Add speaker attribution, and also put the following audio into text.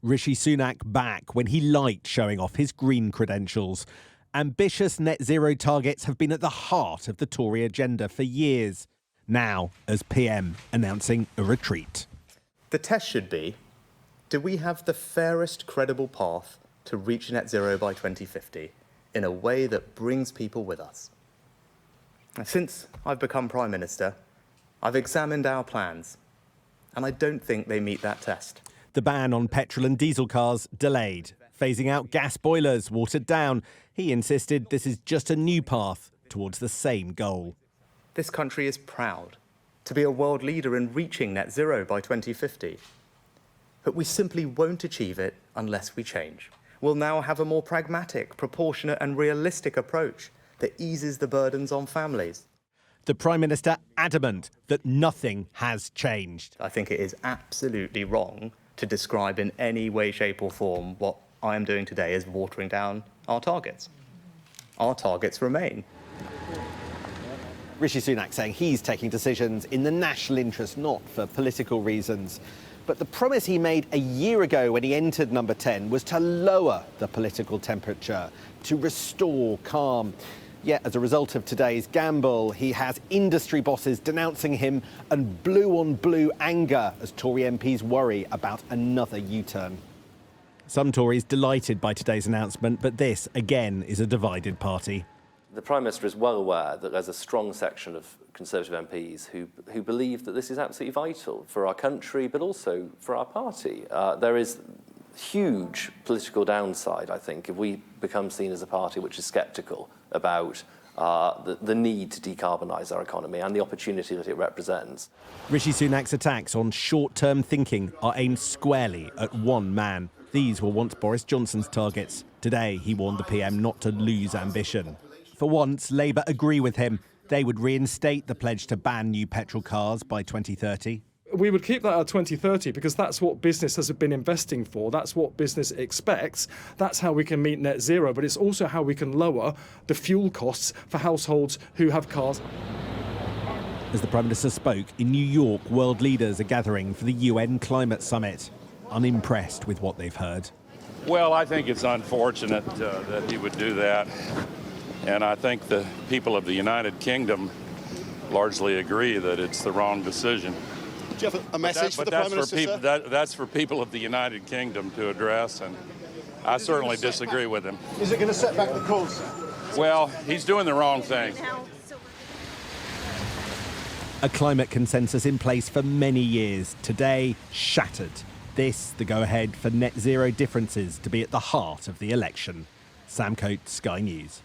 Speaker 1: Rishi Sunak back when he liked showing off his green credentials. Ambitious net zero targets have been at the heart of the Tory agenda for years. Now, as PM, announcing a retreat.
Speaker 2: The test should be, do we have the fairest credible path to reach net zero by 2050 in a way that brings people with us? Since I've become Prime Minister, I've examined our plans, and I don't think they meet that test.
Speaker 1: The ban on petrol and diesel cars delayed. Phasing out gas boilers watered down. He insisted this is just a new path towards the same goal.
Speaker 2: This country is proud to be a world leader in reaching net zero by 2050. But we simply won't achieve it unless we change. We'll now have a more pragmatic, proportionate and realistic approach that eases the burdens on families.
Speaker 1: The Prime Minister adamant that nothing has changed.
Speaker 2: I think it is absolutely wrong to describe in any way, shape or form what I am doing today as watering down our targets. Our targets remain.
Speaker 1: Rishi Sunak saying he's taking decisions in the national interest, not for political reasons. But the promise he made a year ago when he entered number 10 was to lower the political temperature, to restore calm. Yet, as a result of today's gamble, he has industry bosses denouncing him and blue-on-blue anger as Tory MPs worry about another U-turn. Some Tories delighted by today's announcement, but this, again, is a divided party.
Speaker 3: The Prime Minister is well aware that there's a strong section of Conservative MPs who believe that this is absolutely vital for our country, but also for our party. There is huge political downside, I think, if we become seen as a party which is sceptical about the need to decarbonise our economy and the opportunity that it represents.
Speaker 1: Rishi Sunak's attacks on short-term thinking are aimed squarely at one man. These were once Boris Johnson's targets. Today, he warned the PM not to lose ambition. For once, Labour agree with him. They would reinstate the pledge to ban new petrol cars by 2030.
Speaker 4: We would keep that at 2030 because that's what business has been investing for. That's what business expects. That's how we can meet net zero, but it's also how we can lower the fuel costs for households who have cars.
Speaker 1: As the Prime Minister spoke, in New York, world leaders are gathering for the UN Climate Summit, unimpressed with what they've heard.
Speaker 5: Well, I think it's unfortunate that he would do that. And I think the people of the United Kingdom largely agree that it's the wrong decision.
Speaker 6: Do you have a message for the Prime Minister, sir?
Speaker 5: That's for people of the United Kingdom to address, and I certainly disagree with him.
Speaker 6: Is it going to set back the cause?
Speaker 5: Well, he's doing the wrong thing.
Speaker 1: A climate consensus in place for many years, today shattered. This, the go-ahead for net zero differences to be at the heart of the election. Sam Coates, Sky News.